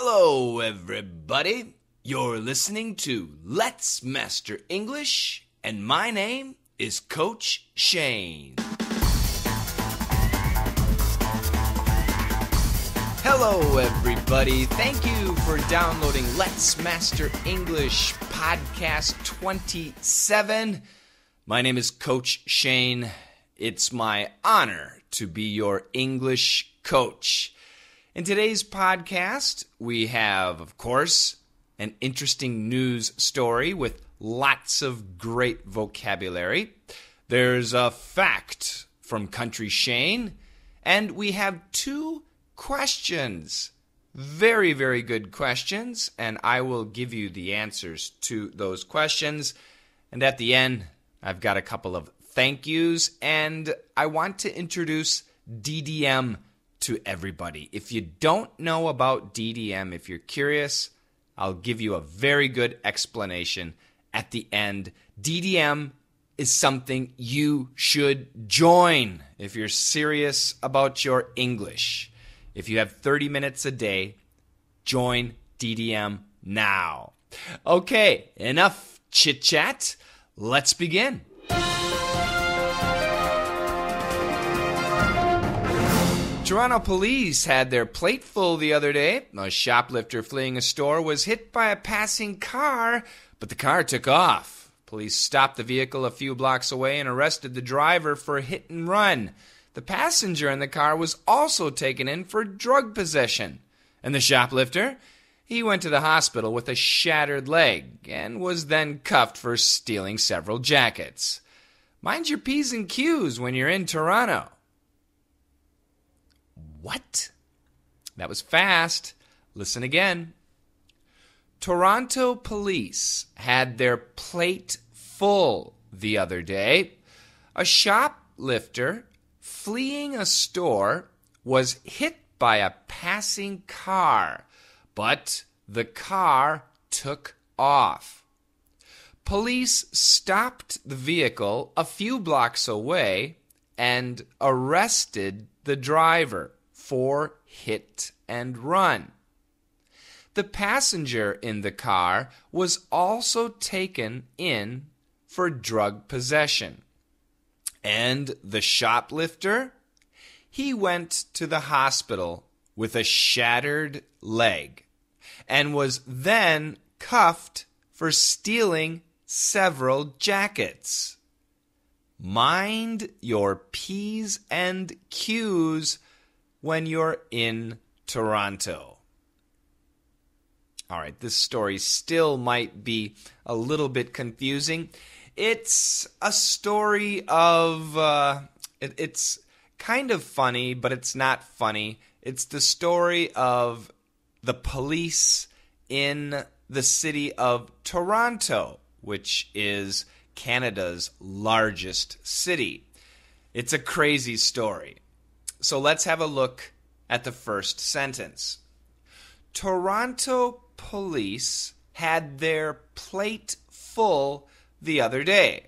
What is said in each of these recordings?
Hello, everybody. You're listening to Let's Master English, and my name is Coach Shane. Hello, everybody. Thank you for downloading Let's Master English Podcast 27. My name is Coach Shane. It's my honor to be your English coach. In today's podcast, we have, of course, an interesting news story with lots of great vocabulary. There's a fact from Country Shane, and we have two questions. Very, very good questions, and I will give you the answers to those questions. And at the end, I've got a couple of thank yous, and I want to introduce DDM to everybody. If you don't know about DDM, if you're curious, I'll give you a very good explanation at the end. DDM is something you should join if you're serious about your English. If you have 30 minutes a day, join DDM now. Okay, enough chit-chat. Let's begin. Toronto police had their plate full the other day. A shoplifter fleeing a store was hit by a passing car, but the car took off. Police stopped the vehicle a few blocks away and arrested the driver for a hit and run. The passenger in the car was also taken in for drug possession. And the shoplifter? He went to the hospital with a shattered leg and was then cuffed for stealing several jackets. Mind your P's and Q's when you're in Toronto. What? That was fast. Listen again. Toronto police had their plate full the other day. A shoplifter fleeing a store was hit by a passing car, but the car took off. Police stopped the vehicle a few blocks away and arrested the driver for hit and run. The passenger in the car was also taken in for drug possession. And the shoplifter? He went to the hospital with a shattered leg and was then cuffed for stealing several jackets. Mind your P's and Q's when you're in Toronto. All right, this story still might be a little bit confusing. It's a story of, it's kind of funny, but it's not funny. It's the story of the police in the city of Toronto, which is Canada's largest city. It's a crazy story. So let's have a look at the first sentence. Toronto police had their plate full the other day.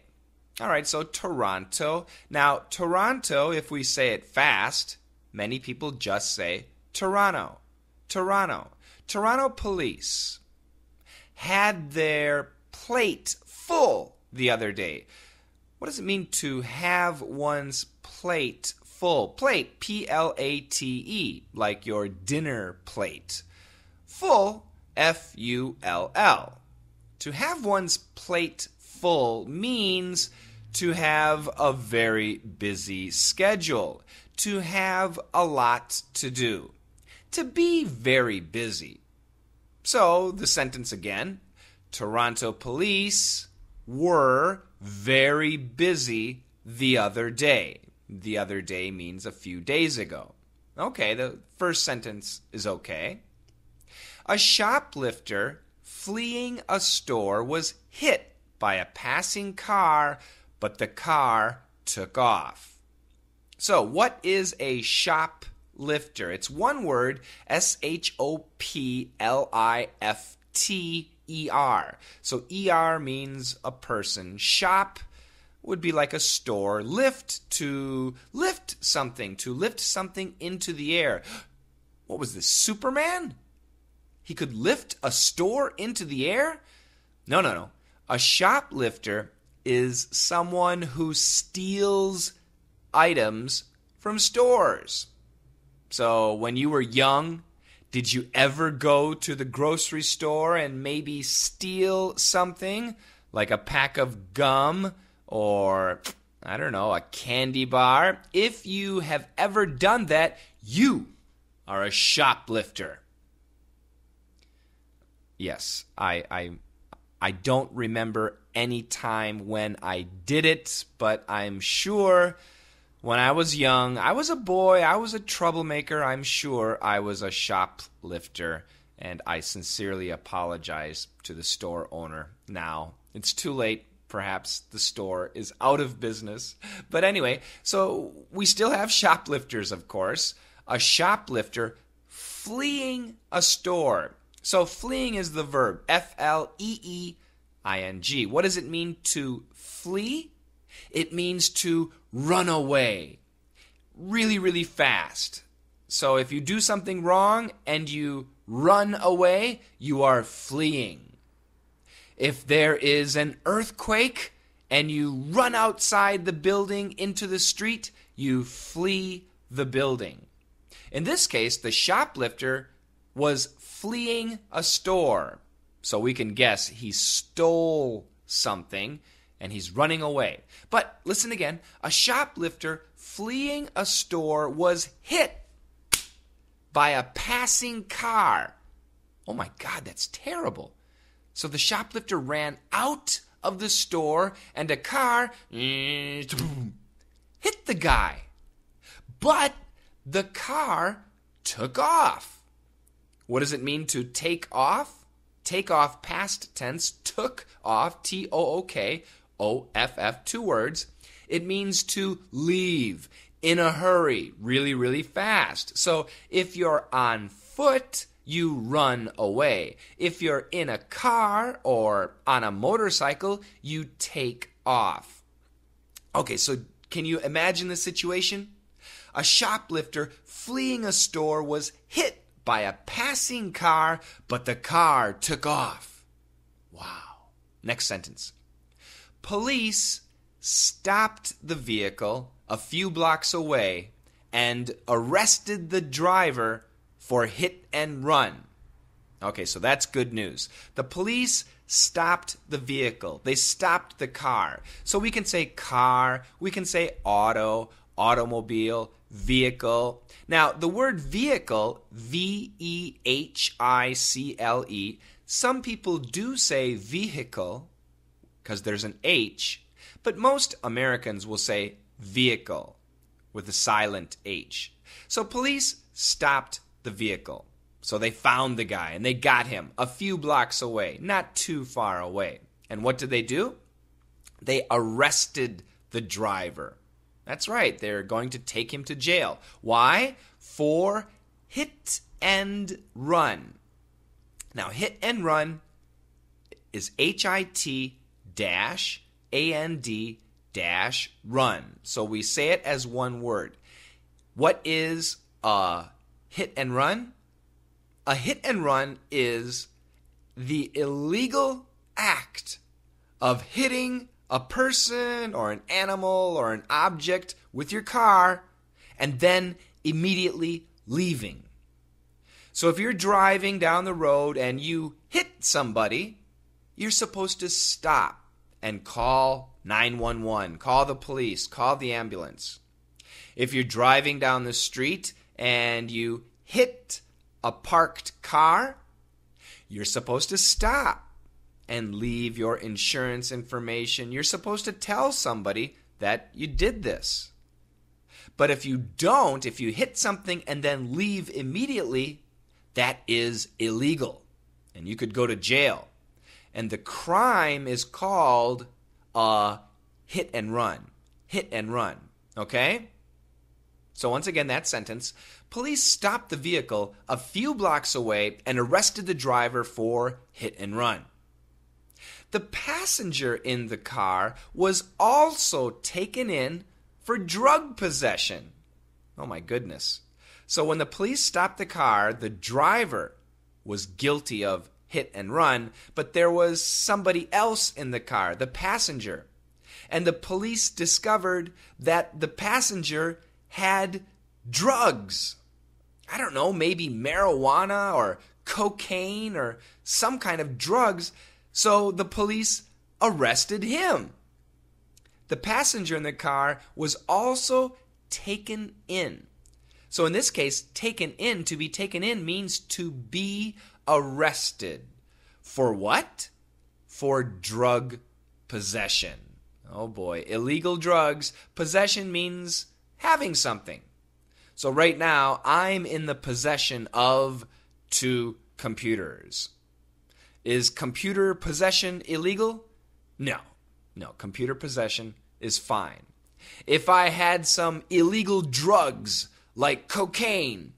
All right, so Toronto. Now, Toronto, if we say it fast, many people just say Toronto. Toronto. Toronto police had their plate full the other day. What does it mean to have one's plate full? Plate, P-L-A-T-E, like your dinner plate. Full, F-U-L-L. To have one's plate full means to have a very busy schedule, to have a lot to do, to be very busy. So, the sentence again, Toronto police were very busy the other day. The other day means a few days ago. Okay, the first sentence is okay. A shoplifter fleeing a store was hit by a passing car, but the car took off. So, what is a shoplifter? It's one word, S-H-O-P-L-I-F-T-E-R. So, E-R means a person. Shop would be like a store. Lift, to lift something into the air. What was this, Superman? He could lift a store into the air? No. A shoplifter is someone who steals items from stores. So when you were young, did you ever go to the grocery store and maybe steal something like a pack of gum or, I don't know, a candy bar? If you have ever done that, you are a shoplifter. Yes, I don't remember any time when I did it, but I'm sure when I was young, I was a boy, I was a troublemaker, I'm sure I was a shoplifter, and I sincerely apologize to the store owner now. It's too late. Perhaps the store is out of business. But anyway, so we still have shoplifters, of course. A shoplifter fleeing a store. So fleeing is the verb, F-L-E-E-I-N-G. What does it mean to flee? It means to run away really, really fast. So if you do something wrong and you run away, you are fleeing. If there is an earthquake and you run outside the building into the street, you flee the building. In this case, the shoplifter was fleeing a store. So we can guess he stole something and he's running away. But listen again, a shoplifter fleeing a store was hit by a passing car. Oh my God, that's terrible. So the shoplifter ran out of the store and a car hit the guy. But the car took off. What does it mean to take off? Take off, past tense, took off, T-O-O-K-O-F-F, 2 words. It means to leave in a hurry, really, really fast. So if you're on foot, you run away. If you're in a car or on a motorcycle, you take off. Okay, so can you imagine the situation? A shoplifter fleeing a store was hit by a passing car, but the car took off. Wow. Next sentence. Police stopped the vehicle a few blocks away and arrested the driver for hit and run. Okay, so that's good news. The police stopped the vehicle. They stopped the car. So we can say car, we can say auto, automobile, vehicle. Now, the word vehicle, V-E-H-I-C-L-E, some people do say vehicle because there's an H, but most Americans will say vehicle with a silent H. So police stopped the vehicle. So they found the guy and they got him a few blocks away, not too far away. And what did they do? They arrested the driver. That's right, they're going to take him to jail. Why? For hit and run. Now, hit and run is HIT-AND-run. So we say it as one word. What is a hit and run? A hit and run is the illegal act of hitting a person or an animal or an object with your car and then immediately leaving. So if you're driving down the road and you hit somebody, you're supposed to stop and call 911, call the police, call the ambulance. If you're driving down the street and you hit a parked car, you're supposed to stop and leave your insurance information. You're supposed to tell somebody that you did this. But if you don't, if you hit something and then leave immediately, that is illegal. And you could go to jail. And the crime is called a hit and run. Hit and run. Okay? So once again, that sentence. Police stopped the vehicle a few blocks away and arrested the driver for hit and run. The passenger in the car was also taken in for drug possession. Oh my goodness. So when the police stopped the car, the driver was guilty of hit and run, but there was somebody else in the car, the passenger. And the police discovered that the passenger had drugs. I don't know, maybe marijuana or cocaine or some kind of drugs. So the police arrested him. The passenger in the car was also taken in. So in this case, taken in, to be taken in means to be arrested. For what? For drug possession. Oh boy, illegal drugs. Possession means having something. So right now, I'm in the possession of 2 computers. Is computer possession illegal? No, computer possession is fine. If I had some illegal drugs like cocaine,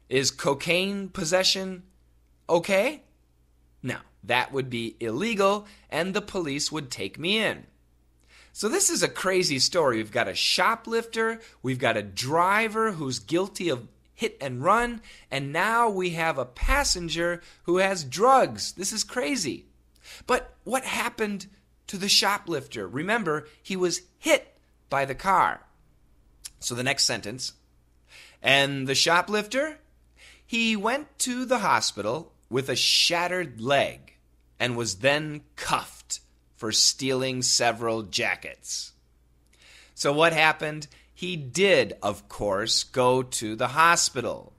is cocaine possession okay? No, that would be illegal and the police would take me in. So this is a crazy story. We've got a shoplifter, we've got a driver who's guilty of hit and run, and now we have a passenger who has drugs. This is crazy. But what happened to the shoplifter? Remember, he was hit by the car. So the next sentence, and the shoplifter, he went to the hospital with a shattered leg and was then cuffed for stealing several jackets. So what happened? He did, of course, go to the hospital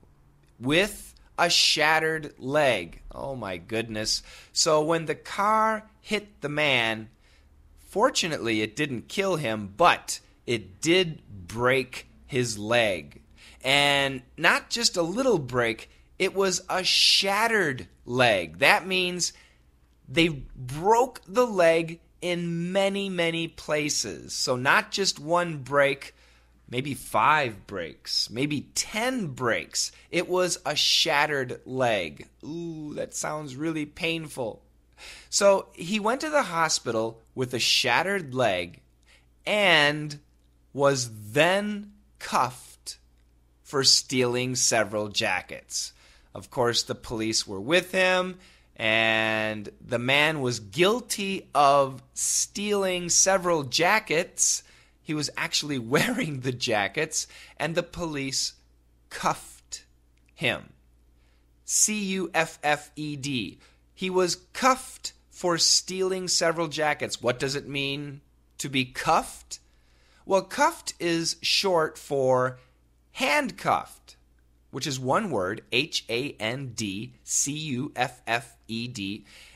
with a shattered leg. Oh my goodness. So when the car hit the man, fortunately it didn't kill him, but it did break his leg. And not just a little break, it was a shattered leg. That means they broke the leg in many, many places. So not just one break, maybe 5 breaks, maybe 10 breaks. It was a shattered leg. Ooh, that sounds really painful. So he went to the hospital with a shattered leg and was then cuffed for stealing several jackets. Of course, the police were with him, and the man was guilty of stealing several jackets. He was actually wearing the jackets, and the police cuffed him. C-U-F-F-E-D. He was cuffed for stealing several jackets. What does it mean to be cuffed? Well, cuffed is short for handcuffed, which is one word, H-A-N-D-C-U-F-F-E-D.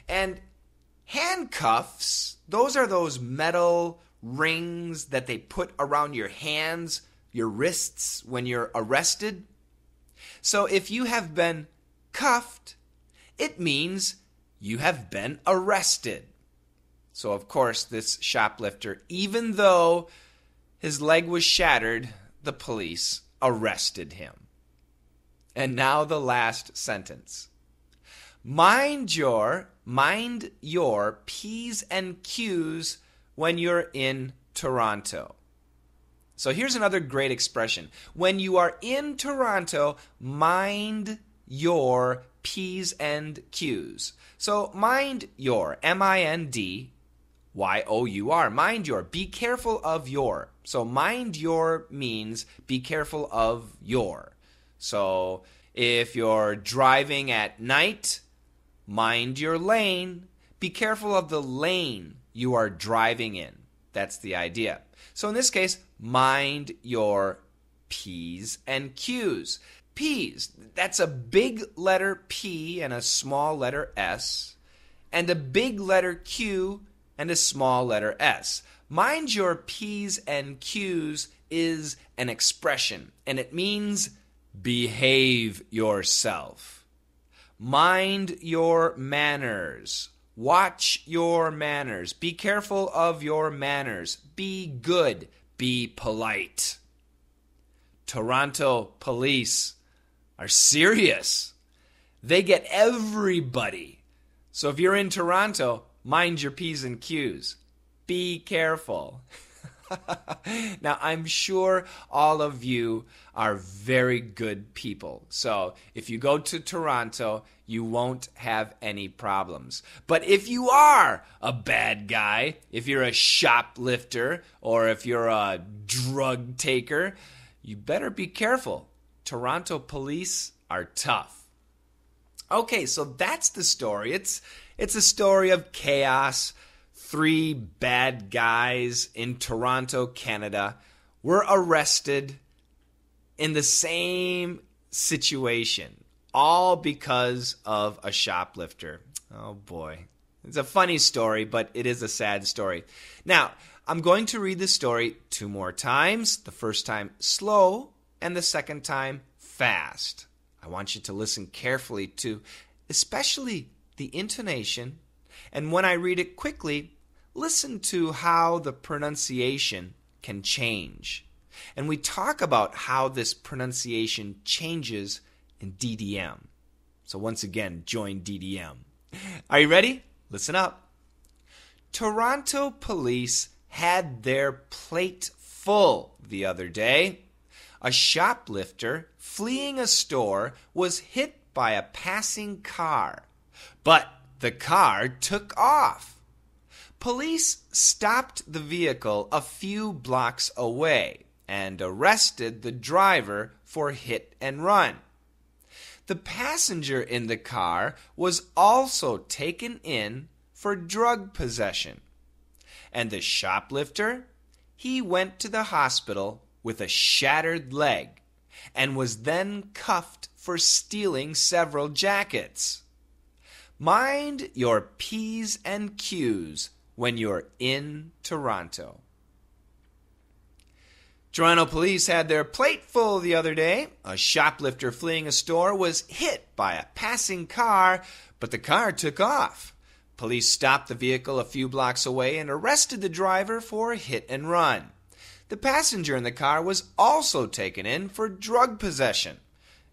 And handcuffs, those are those metal rings that they put around your hands, your wrists, when you're arrested. So if you have been cuffed, it means you have been arrested. So of course, this shoplifter, even though his leg was shattered, the police arrested him. And now the last sentence. Mind your P's and Q's when you're in Toronto. So here's another great expression. When you are in Toronto, mind your P's and Q's. So mind your, M-I-N-D-Y-O-U-R, mind your, be careful of your. So mind your means be careful of your. So if you're driving at night, mind your lane. Be careful of the lane you are driving in. That's the idea. So in this case, mind your P's and Q's. P's, that's a big letter P and a small letter S, and a big letter Q and a small letter S. Mind your P's and Q's is an expression, and it means behave yourself. Mind your manners. Watch your manners. Be careful of your manners. Be good. Be polite. Toronto police are serious. They get everybody. So if you're in Toronto, mind your P's and Q's. Be careful. Now, I'm sure all of you are very good people. So if you go to Toronto, you won't have any problems. But if you are a bad guy, if you're a shoplifter, or if you're a drug taker, you better be careful. Toronto police are tough. Okay, so that's the story. It's a story of chaos. 3 bad guys in Toronto, Canada, were arrested in the same situation, all because of a shoplifter. Oh boy. It's a funny story, but it is a sad story. Now, I'm going to read the story 2 more times. The first time slow, and the second time fast. I want you to listen carefully to especially the intonation, and when I read it quickly, listen to how the pronunciation can change. And we talk about how this pronunciation changes in DDM. So once again, join DDM. Are you ready? Listen up. Toronto police had their plate full the other day. A shoplifter fleeing a store was hit by a passing car, but the car took off. Police stopped the vehicle a few blocks away and arrested the driver for hit and run. The passenger in the car was also taken in for drug possession. And the shoplifter, he went to the hospital with a shattered leg and was then cuffed for stealing several jackets. Mind your P's and Q's when you're in Toronto. Toronto police had their plate full the other day. A shoplifter fleeing a store was hit by a passing car, but the car took off. Police stopped the vehicle a few blocks away and arrested the driver for hit and run. The passenger in the car was also taken in for drug possession.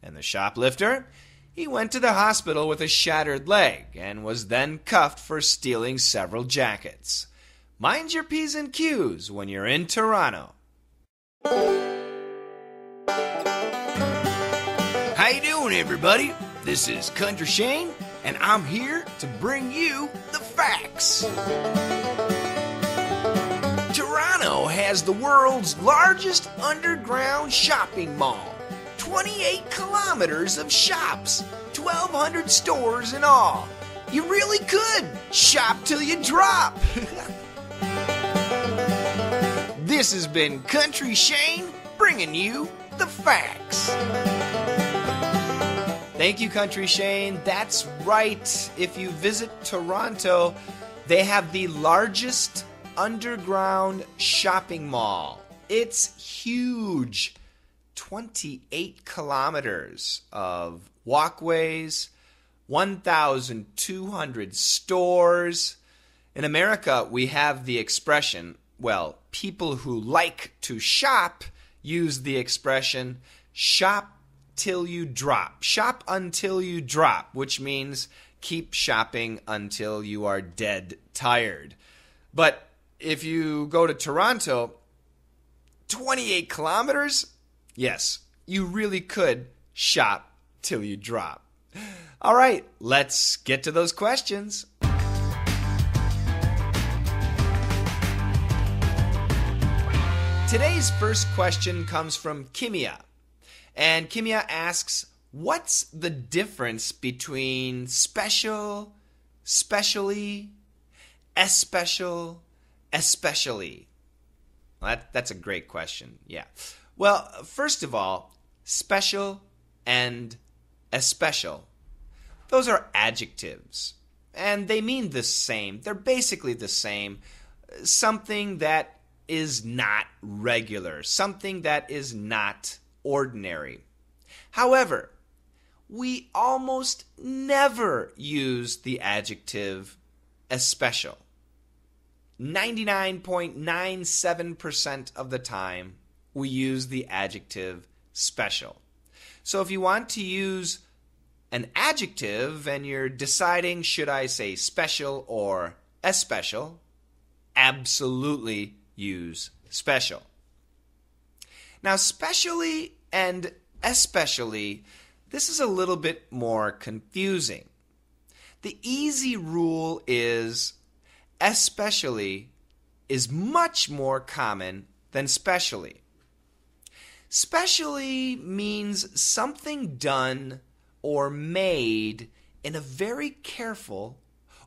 And the shoplifter, he went to the hospital with a shattered leg and was then cuffed for stealing several jackets. Mind your P's and Q's when you're in Toronto. How you doing, everybody? This is Country Shane, and I'm here to bring you the facts. Toronto has the world's largest underground shopping mall. 28 kilometers of shops, 1,200 stores in all. You really could shop till you drop. This has been Country Shane bringing you the facts. Thank you, Country Shane. That's right. If you visit Toronto, they have the largest underground shopping mall. It's huge. 28 kilometers of walkways, 1,200 stores. In America, we have the expression, well, people who like to shop use the expression, shop till you drop. Shop until you drop, which means keep shopping until you are dead tired. But if you go to Toronto, 28 kilometers? Yes, you really could shop till you drop. All right, let's get to those questions. Today's first question comes from Kimia. And Kimia asks, what's the difference between special, specially, especial, especially? Well, that's a great question, yeah. Well, first of all, special and especial. Those are adjectives, and they mean the same. They're basically the same. Something that is not regular, something that is not ordinary. However, we almost never use the adjective especial. 99.97% of the time, we use the adjective special. So if you want to use an adjective and you're deciding should I say special or especial, absolutely use Special. Now, specially and especially, this is a little bit more confusing. The easy rule is especially is much more common than specially. Specially means something done or made in a very careful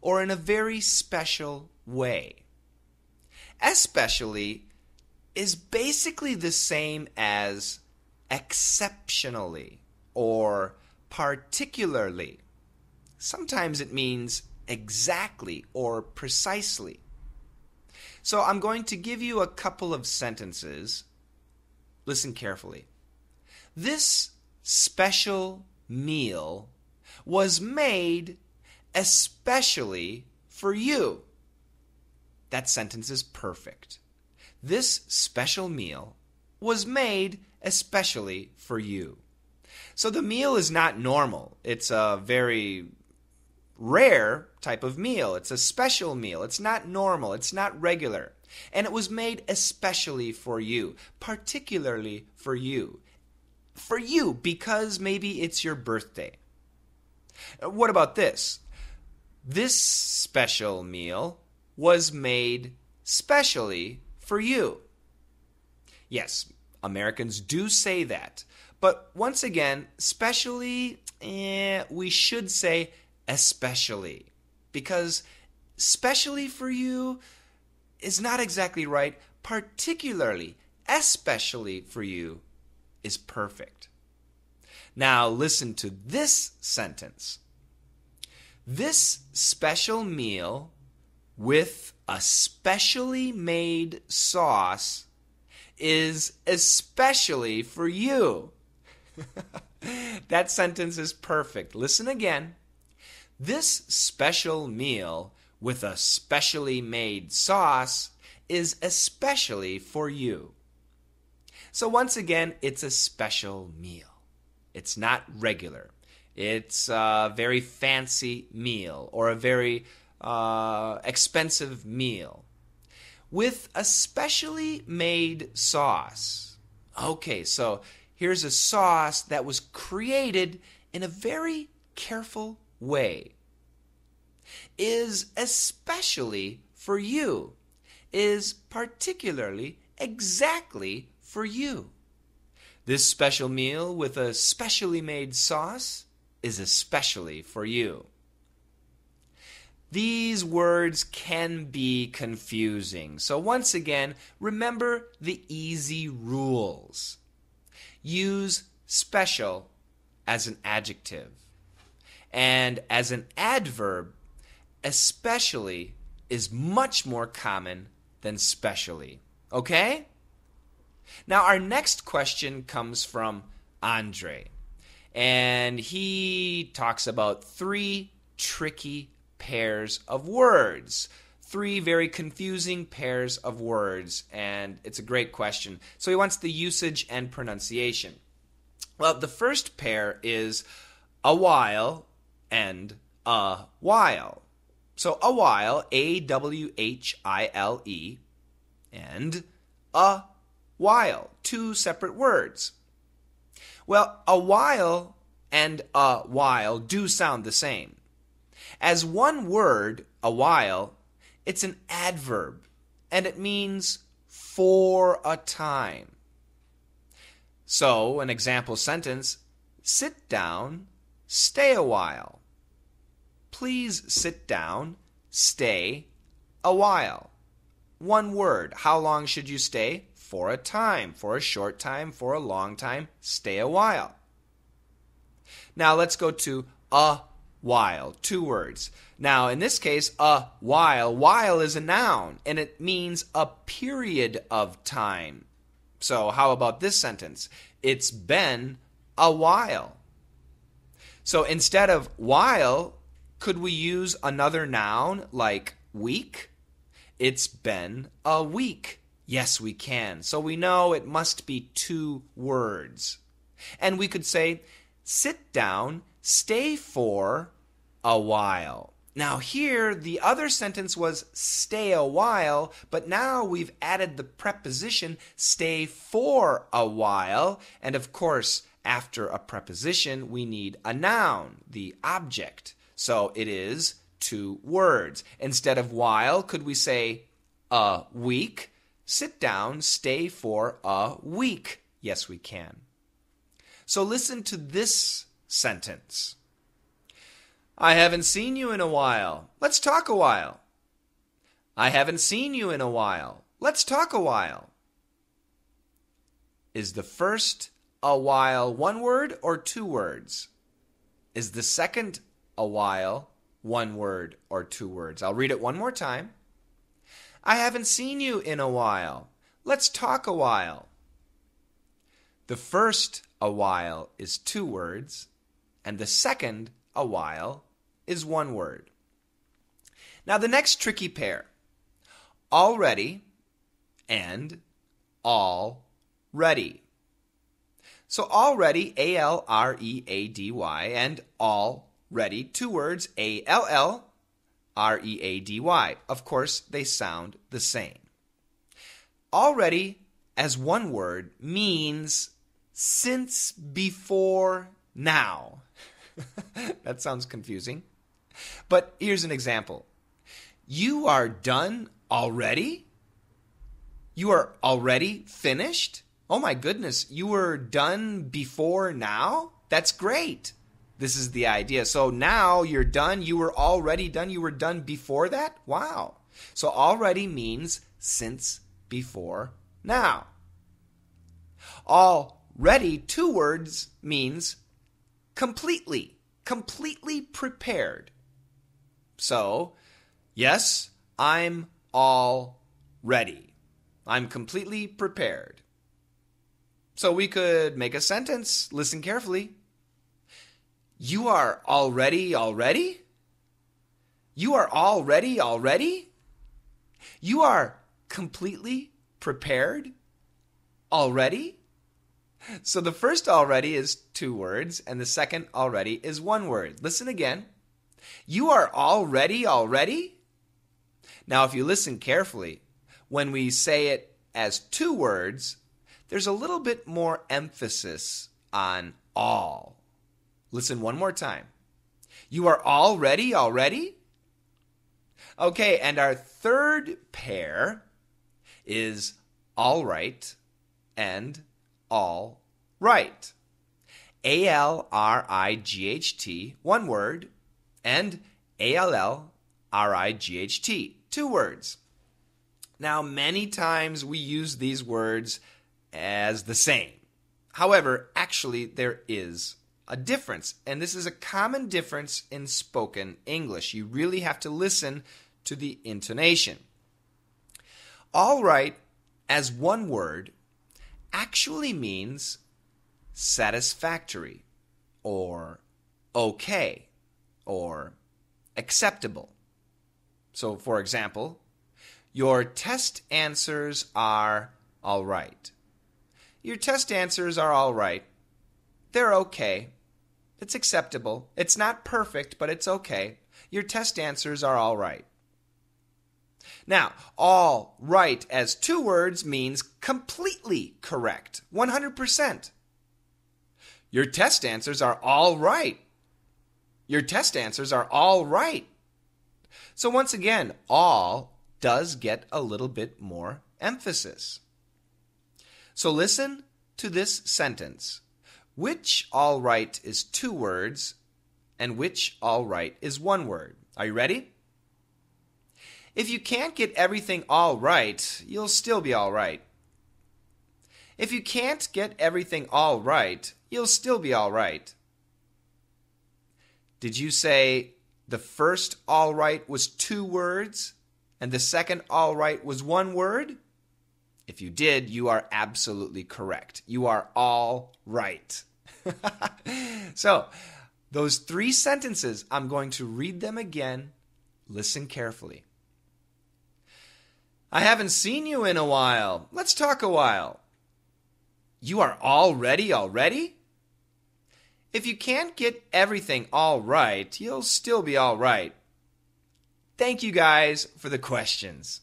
or in a very special way. Especially is basically the same as exceptionally or particularly. Sometimes it means exactly or precisely. So I'm going to give you a couple of sentences. Listen carefully. This special meal was made especially for you. That sentence is perfect. This special meal was made especially for you. So the meal is not normal. It's a very rare type of meal. It's a special meal. It's not normal. It's not regular. And it was made especially for you, particularly for you. For you, because maybe it's your birthday. What about this? This special meal was made specially for you. Yes, Americans do say that. But once again, specially, we should say especially. Because specially for you is not exactly right. Particularly, especially for you is perfect. Now listen to this sentence. This special meal with a specially made sauce is especially for you. That sentence is perfect. Listen again. This special meal with a specially made sauce is especially for you. So once again, it's a special meal. It's not regular. It's a very fancy meal or a very expensive meal with a specially made sauce. Okay, so here's a sauce that was created in a very careful way. Is especially for you. Is particularly exactly for you. This special meal with a specially made sauce is especially for you. These words can be confusing. So once again, remember the easy rules. Use special as an adjective. And as an adverb, especially is much more common than specially. Okay? Now our next question comes from Andre. And he talks about 3 tricky pairs of words. 3 very confusing pairs of words. And it's a great question. So he wants the usage and pronunciation. Well, the first pair is a while and a while. So a while, A-W-H-I-L-E, and a while, 2 separate words. Well, a while and a while do sound the same. As one word, a while, it's an adverb, and it means for a time. So, an example sentence, sit down, stay a while. Please sit down, stay a while. One word. How long should you stay? For a time. For a short time. For a long time. Stay a while. Now let's go to a while. 2 words. Now in this case, a while is a noun, and it means a period of time. So how about this sentence? It's been a while. So instead of while, could we use another noun like week? It's been a week. Yes, we can. So we know it must be 2 words. And we could say, sit down, stay for a while. Now here, the other sentence was stay a while, but now we've added the preposition stay for a while. And of course, after a preposition, we need a noun, the object. So it is 2 words. Instead of while, could we say a week? Sit down, stay for a week. Yes, we can. So listen to this sentence. I haven't seen you in a while. Let's talk a while. I haven't seen you in a while. Let's talk a while. Is the first a while 1 word or 2 words? Is the second a while 1 word or 2 words? I'll read it one more time. I haven't seen you in a while. Let's talk a while. The first a while is 2 words, and the second a while is 1 word. Now the next tricky pair, already and all ready. So already, A-L-R-E-A-D-Y, and all ready, 2 words, A-L-L-R-E-A-D-Y. Of course, they sound the same. Already, as 1 word, means since before now. That sounds confusing. But here's an example. You are done already? You are already finished? Oh my goodness, you were done before now? That's great. This is the idea. So now you're done. You were already done. You were done before that? Wow. So already means since before now. Already, 2 words, means completely prepared. So, yes, I'm all ready. I'm completely prepared. So we could make a sentence. Listen carefully. You are already? You are already? You are completely prepared already? So the first already is 2 words, and the second already is 1 word. Listen again. You are already? Now, if you listen carefully, when we say it as 2 words, there's a little bit more emphasis on all. Listen one more time. You are already? Okay, and our third pair is all right and all right. A-L-R-I-G-H-T, 1 word, and A-L-L-R-I-G-H-T, 2 words. Now, many times we use these words as the same. However, actually, there is a difference, and this is a common difference in spoken English. You really have to listen to the intonation. All right, as 1 word, actually means satisfactory, or okay, or acceptable. So, for example, your test answers are all right. Your test answers are all right. They're okay. It's acceptable. It's not perfect, but it's okay. Your test answers are all right. Now, all right as 2 words means completely correct, 100%. Your test answers are all right. Your test answers are all right. So once again, all does get a little bit more emphasis. So listen to this sentence. Which all right is 2 words and which all right is 1 word? Are you ready? If you can't get everything all right, you'll still be all right. If you can't get everything all right, you'll still be all right. Did you say the first all right was 2 words and the second all right was 1 word? If you did, you are absolutely correct. You are all right. So, those 3 sentences, I'm going to read them again. Listen carefully. I haven't seen you in a while. Let's talk a while. You are all ready? If you can't get everything all right, you'll still be all right. thank you guys for the questions.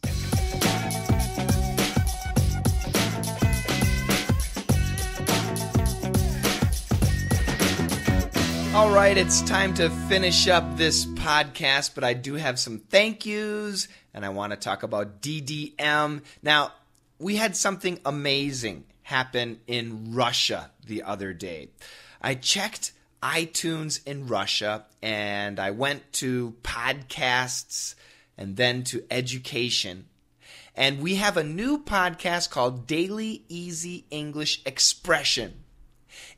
All right, it's time to finish up this podcast, but I do have some thank yous, and I want to talk about DDM. Now, we had something amazing happen in Russia the other day. I checked iTunes in Russia, and I went to podcasts and then to education. And we have a new podcast called Daily Easy English Expression.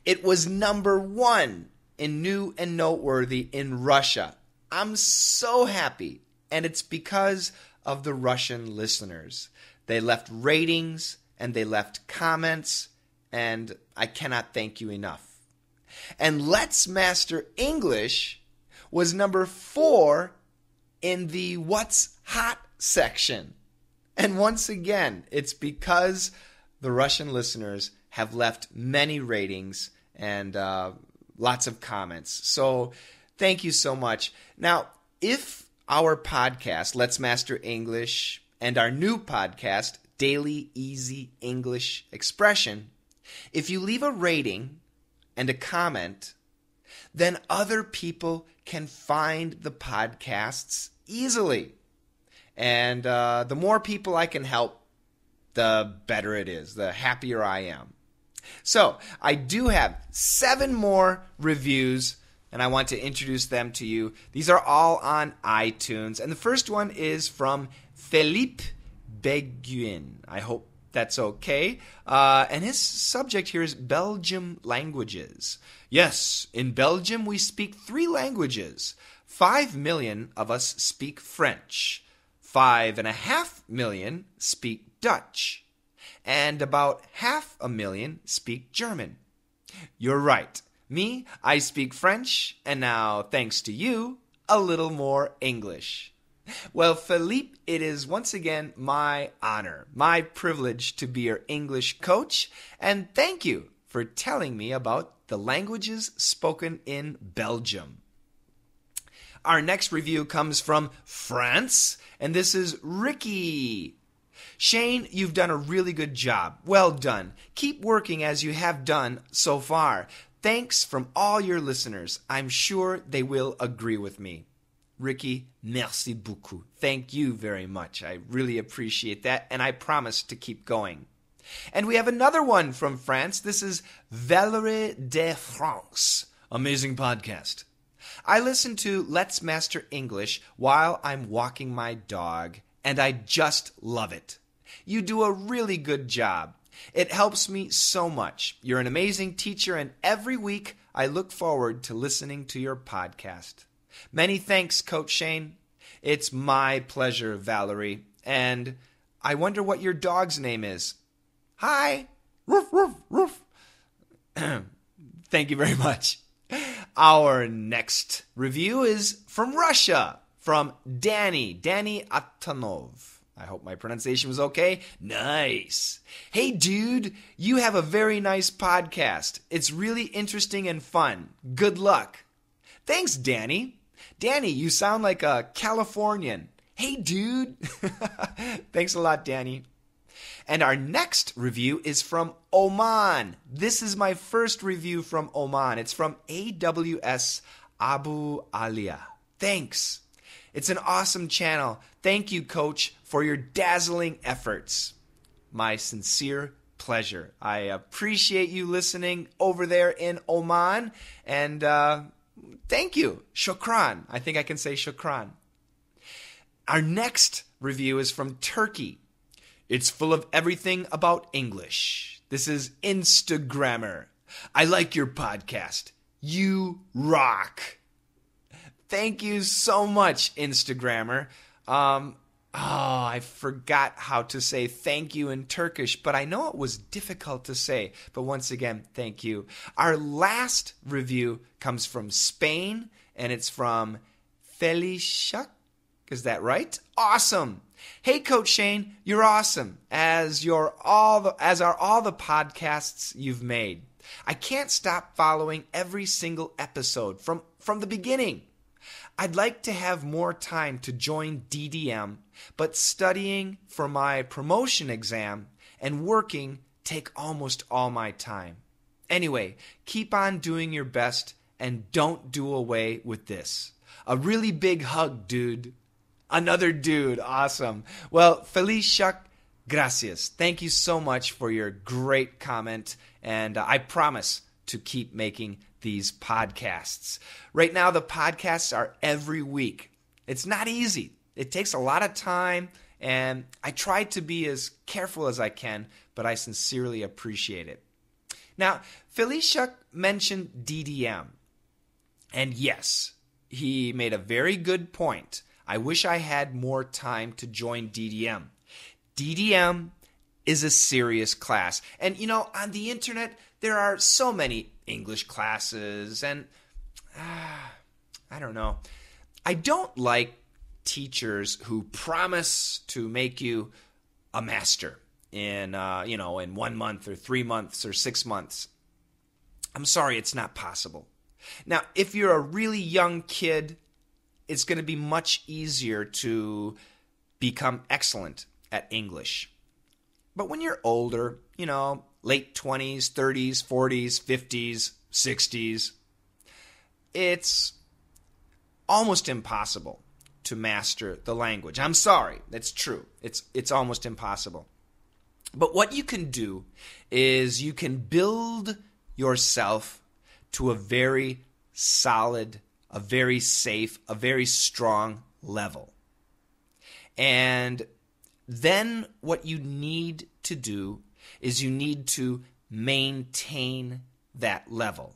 It was number 1 in new and noteworthy in Russia. I'm so happy, and it's because of the Russian listeners. They left ratings and they left comments, and I cannot thank you enough. And Let's Master English was number 4 in the What's Hot section. And once again, it's because the Russian listeners have left many ratings and lots of comments. So thank you so much. Now, if our podcast, Let's Master English, and our new podcast, Daily Easy English Expression, if you leave a rating and a comment, then other people can find the podcasts easily. And the more people I can help, the better it is, the happier I am. So, I do have 7 more reviews, and I want to introduce them to you. These are all on iTunes, and the first one is from Philippe Beguin. I hope that's okay. And his subject here is Belgium languages. Yes, in Belgium we speak 3 languages. 5 million of us speak French. 5.5 million speak Dutch. And about 500,000 speak German. You're right. Me, I speak French, and now, thanks to you, a little more English. Well, Philippe, it is once again my honor, my privilege to be your English coach, and thank you for telling me about the languages spoken in Belgium. Our next review comes from France, and this is Ricky. Shane, you've done a really good job. Well done. Keep working as you have done so far. Thanks from all your listeners. I'm sure they will agree with me. Ricky, merci beaucoup. Thank you very much. I really appreciate that, and I promise to keep going. And we have another one from France. This is Valerie de France. Amazing podcast. I listen to Let's Master English while I'm walking my dog, and I just love it. You do a really good job. It helps me so much. You're an amazing teacher, and every week I look forward to listening to your podcast. Many thanks, Coach Shane. It's my pleasure, Valerie. And I wonder what your dog's name is. Hi. Roof, roof, roof. Thank you very much. Our next review is from Russia, from Danny Atanov. I hope my pronunciation was okay. Nice. Hey, dude, you have a very nice podcast. It's really interesting and fun. Good luck. Thanks, Danny. Danny, you sound like a Californian. Hey, dude. Thanks a lot, Danny. And our next review is from Oman. This is my first review from Oman. It's from AWS Abu Alia. Thanks. It's an awesome channel. Thank you, Coach, for your dazzling efforts. My sincere pleasure. I appreciate you listening over there in Oman. And thank you. Shukran. I think I can say shukran. Our next review is from Turkey. It's full of everything about English. This is Instagrammer. I like your podcast. You rock. Thank you so much, Instagrammer. I forgot how to say thank you in Turkish, but I know it was difficult to say. But once again, thank you. Our last review comes from Spain, and it's from Felishak. Is that right? Awesome. Hey, Coach Shane, you're awesome, as are all the podcasts you've made. I can't stop following every single episode from the beginning. I'd like to have more time to join DDM, but studying for my promotion exam and working take almost all my time. Anyway, keep on doing your best and don't do away with this. A really big hug, dude. Another dude. Awesome. Well, Felicia, gracias. Thank you so much for your great comment, and I promise to keep making these podcasts. Right now, the podcasts are every week. It's not easy. It takes a lot of time, and I try to be as careful as I can, but I sincerely appreciate it. Now, Felicia mentioned DDM, and yes, he made a very good point. I wish I had more time to join DDM. DDM is a serious class. And, on the internet, there are so many English classes, and I don't know. I don't like teachers who promise to make you a master in 1 month or 3 months or 6 months. I'm sorry, it's not possible. Now, if you're a really young kid, it's going to be much easier to become excellent at English. But when you're older, late 20s, 30s, 40s, 50s, 60s, it's almost impossible to master the language. I'm sorry, that's true. It's almost impossible. But what you can do is you can build yourself to a very solid, a very safe, a very strong level. And then what you need to do is you need to maintain that level.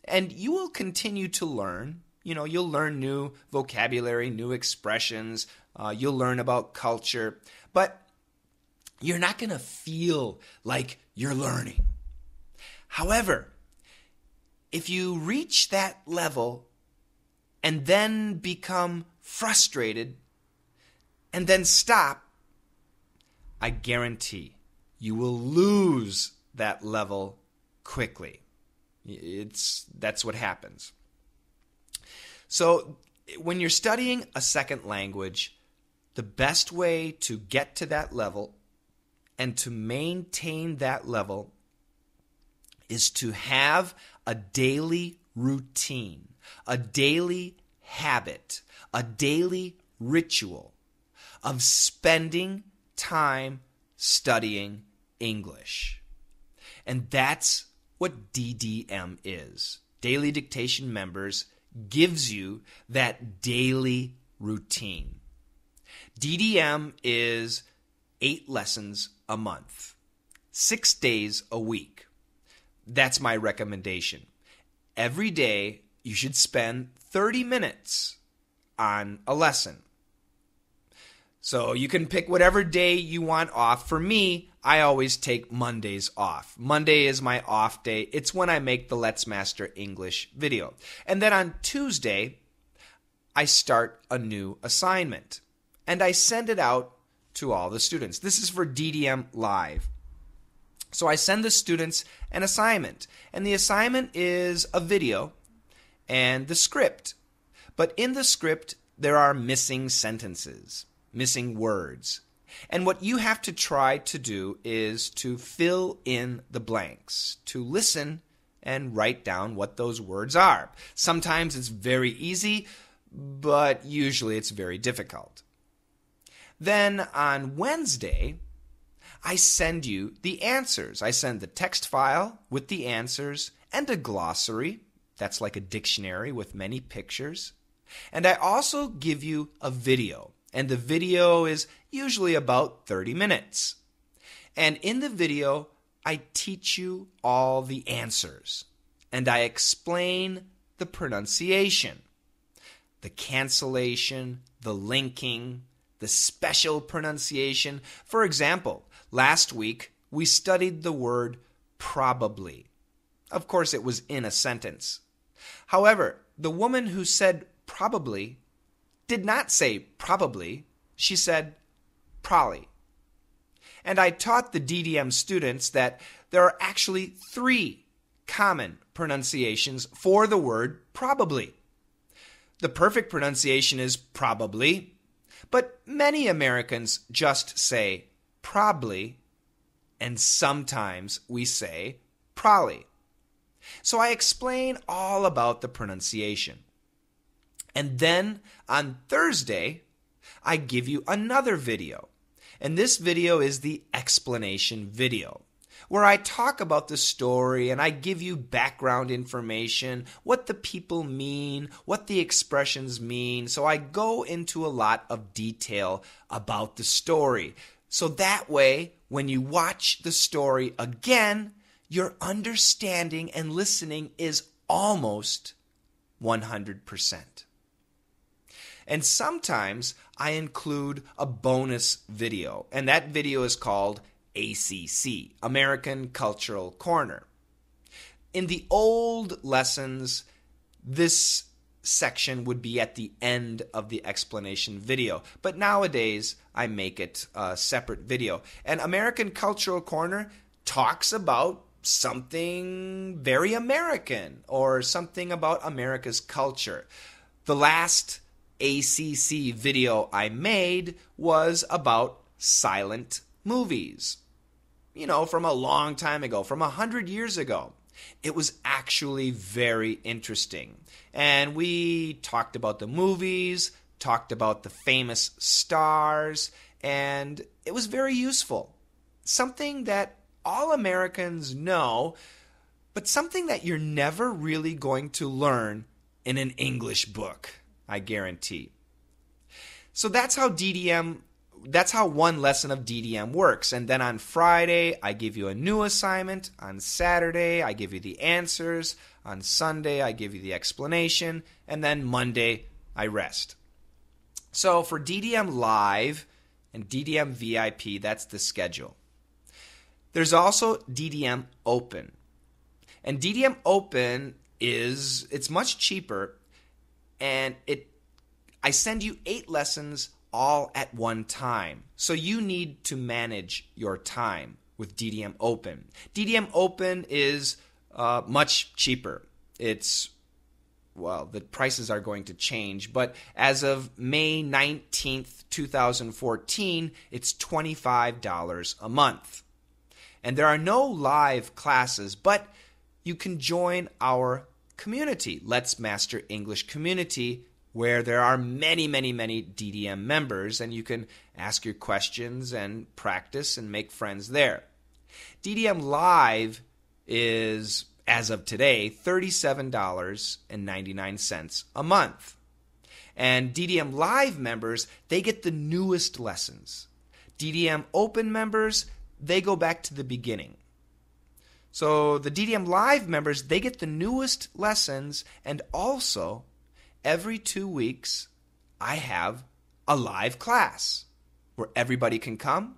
And you will continue to learn. You'll learn new vocabulary, new expressions. You'll learn about culture. But you're not going to feel like you're learning. However, if you reach that level and then become frustrated and then stop, I guarantee you will lose that level quickly. That's what happens. So when you're studying a second language, the best way to get to that level and to maintain that level is to have a daily routine, a daily habit, a daily ritual of spending time studying English. And that's what DDM is. Daily Dictation Members gives you that daily routine. DDM is 8 lessons a month, 6 days a week. That's my recommendation. Every day, you should spend 30 minutes on a lesson. So you can pick whatever day you want off. For me, I always take Mondays off. Monday is my off day. It's when I make the Let's Master English video. And then on Tuesday, I start a new assignment. And I send it out to all the students. This is for DDM Live. So I send the students an assignment. And the assignment is a video and the script. But in the script, there are missing sentences, missing words. And what you have to try to do is to fill in the blanks, to listen and write down what those words are. Sometimes it's very easy, but usually it's very difficult. Then on Wednesday, I send you the answers. I send the text file with the answers and a glossary. That's like a dictionary with many pictures. And I also give you a video. And the video is usually about 30 minutes. And in the video, I teach you all the answers. And I explain the pronunciation, the cancellation, the linking, the special pronunciation. For example, last week, we studied the word probably. Of course, it was in a sentence. However, the woman who said probably did not say probably. She said probably. And I taught the DDM students that there are actually 3 common pronunciations for the word probably. The perfect pronunciation is probably, but many Americans just say probably, and sometimes we say probably. So I explain all about the pronunciation. And then on Thursday, I give you another video. And this video is the explanation video, where I talk about the story and I give you background information, what the people mean, what the expressions mean. So I go into a lot of detail about the story. So that way, when you watch the story again, your understanding and listening is almost 100%. And sometimes I include a bonus video, and that video is called ACC, American Cultural Corner. In the old lessons, this section would be at the end of the explanation video, but nowadays I make it a separate video. And American Cultural Corner talks about something very American or something about America's culture. The last ACC video I made was about silent movies. You know, from a long time ago, from 100 years ago. It was actually very interesting. And we talked about the movies, talked about the famous stars, and it was very useful. Something that all Americans know, but something that you're never really going to learn in an English book, I guarantee. So that's how one lesson of DDM works. And then on Friday, I give you a new assignment. On Saturday, I give you the answers. On Sunday, I give you the explanation. And then Monday, I rest. So for DDM Live and DDM VIP, that's the schedule. There's also DDM Open. And DDM Open it's much cheaper, and I send you 8 lessons all at one time. So you need to manage your time with DDM Open. DDM Open is much cheaper. The prices are going to change, but as of May 19th, 2014, it's $25 a month. And there are no live classes, but you can join our community, Let's Master English community, where there are many, many, many DDM members, and you can ask your questions and practice and make friends there. DDM Live is, as of today, $37.99 a month. And DDM Live members, they get the newest lessons. DDM Open members, they go back to the beginning. So the DDM Live members, they get the newest lessons, and also every 2 weeks, I have a live class where everybody can come.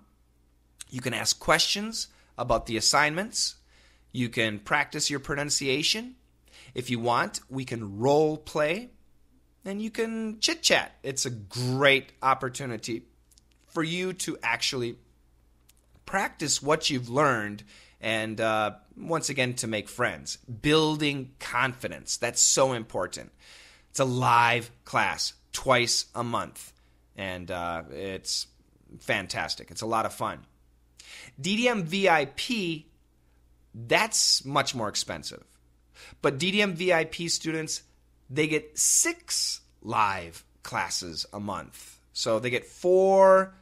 You can ask questions about the assignments. You can practice your pronunciation. If you want, we can role play, and you can chit-chat. It's a great opportunity for you to actually practice what you've learned and, once again, to make friends. Building confidence. That's so important. It's a live class twice a month, and it's fantastic. It's a lot of fun. DDM VIP, that's much more expensive. But DDM VIP students, they get 6 live classes a month. So they get 4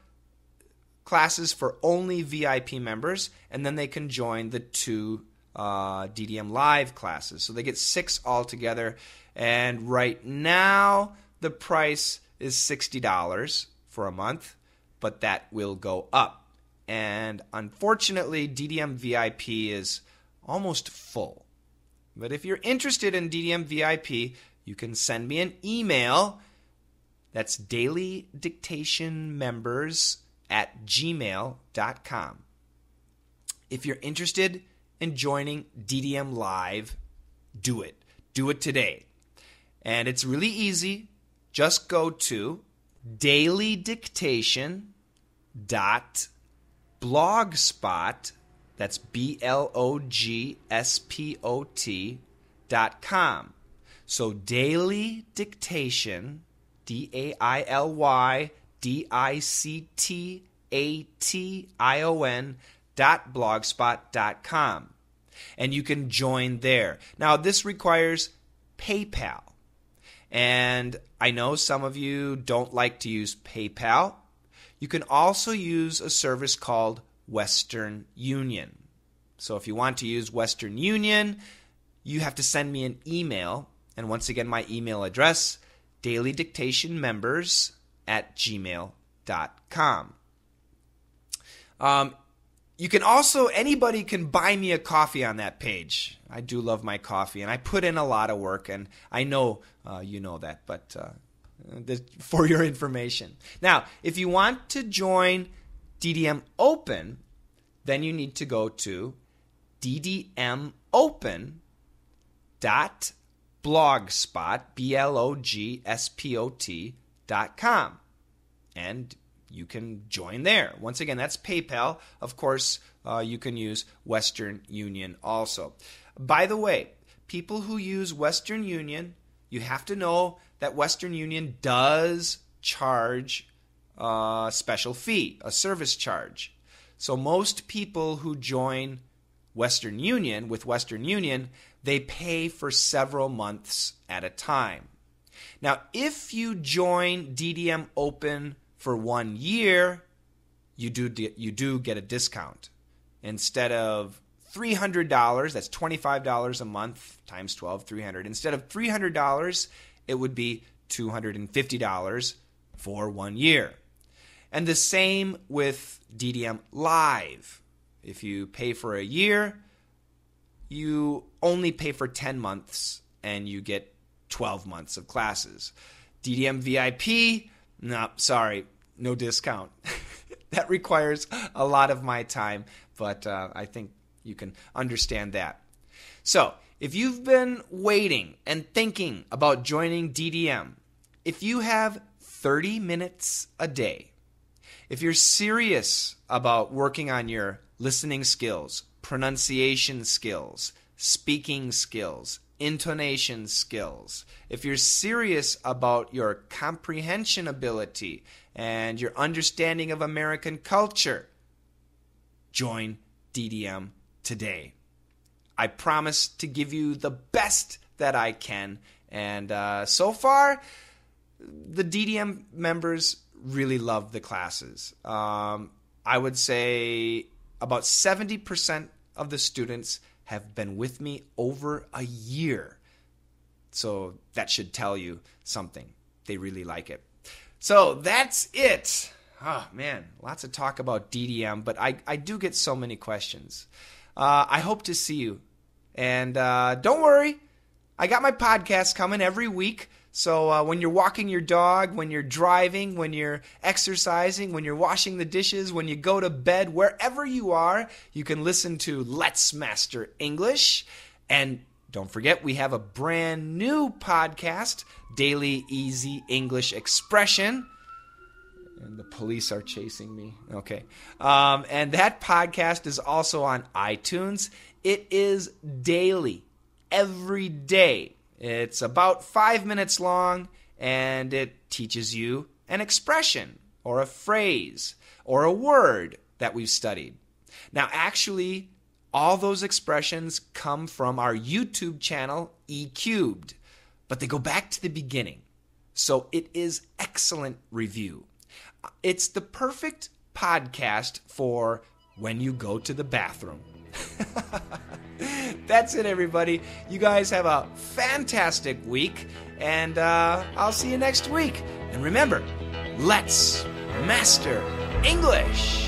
classes for only VIP members, and then they can join the 2 DDM Live classes. So they get 6 altogether. And right now, the price is $60 for a month, but that will go up. And unfortunately, DDM VIP is almost full. But if you're interested in DDM VIP, you can send me an email. That's dailydictationmembers@gmail.com. If you're interested in joining DDM Live, do it. Do it today. And it's really easy. Just go to dailydictation.blogspot, that's blogspot.com. So daily dictation, DAILYDICTATION.blogspot.com. And you can join there. Now, this requires PayPal. And I know some of you don't like to use PayPal. You can also use a service called Western Union. So if you want to use Western Union, you have to send me an email. And once again, my email address, dailydictationmembers@gmail.com. You can also, anybody can buy me a coffee on that page. I do love my coffee, and I put in a lot of work, and I know you know that, but for your information. Now, if you want to join DDM Open, then you need to go to ddmopen.blogspot.com, and you can join there. Once again, that's PayPal. Of course, you can use Western Union also. By the way, people who use Western Union, you have to know that Western Union does charge a special fee, a service charge. So most people who join Western Union, with Western Union, they pay for several months at a time. Now, if you join DDM Open for 1 year, you do get a discount. Instead of $300, that's $25 a month times 12, $300. Instead of $300, it would be $250 for 1 year. And the same with DDM Live. If you pay for a year, you only pay for 10 months and you get 12 months of classes. DDM VIP, no, sorry, no discount. That requires a lot of my time, but I think you can understand that. So, if you've been waiting and thinking about joining DDM, if you have 30 minutes a day, if you're serious about working on your listening skills, pronunciation skills, speaking skills, intonation skills, if you're serious about your comprehension ability and your understanding of American culture, join DDM today. I promise to give you the best that I can, and so far, the DDM members really love the classes. I would say about 70% of the students have been with me over a year. So that should tell you something. They really like it. So that's it. Oh, man, lots of talk about DDM, but I do get so many questions. I hope to see you. And don't worry, I got my podcast coming every week. So when you're walking your dog, when you're driving, when you're exercising, when you're washing the dishes, when you go to bed, wherever you are, you can listen to Let's Master English. And don't forget, we have a brand new podcast, Daily Easy English Expression. And the police are chasing me. Okay. And that podcast is also on iTunes. It is daily, every day. It's about 5 minutes long, and it teaches you an expression or a phrase or a word that we've studied. Now, actually, all those expressions come from our YouTube channel, E Cubed, but they go back to the beginning. So it is excellent review. It's the perfect podcast for when you go to the bathroom. That's it, everybody. You guys have a fantastic week, and I'll see you next week. And remember, let's master English.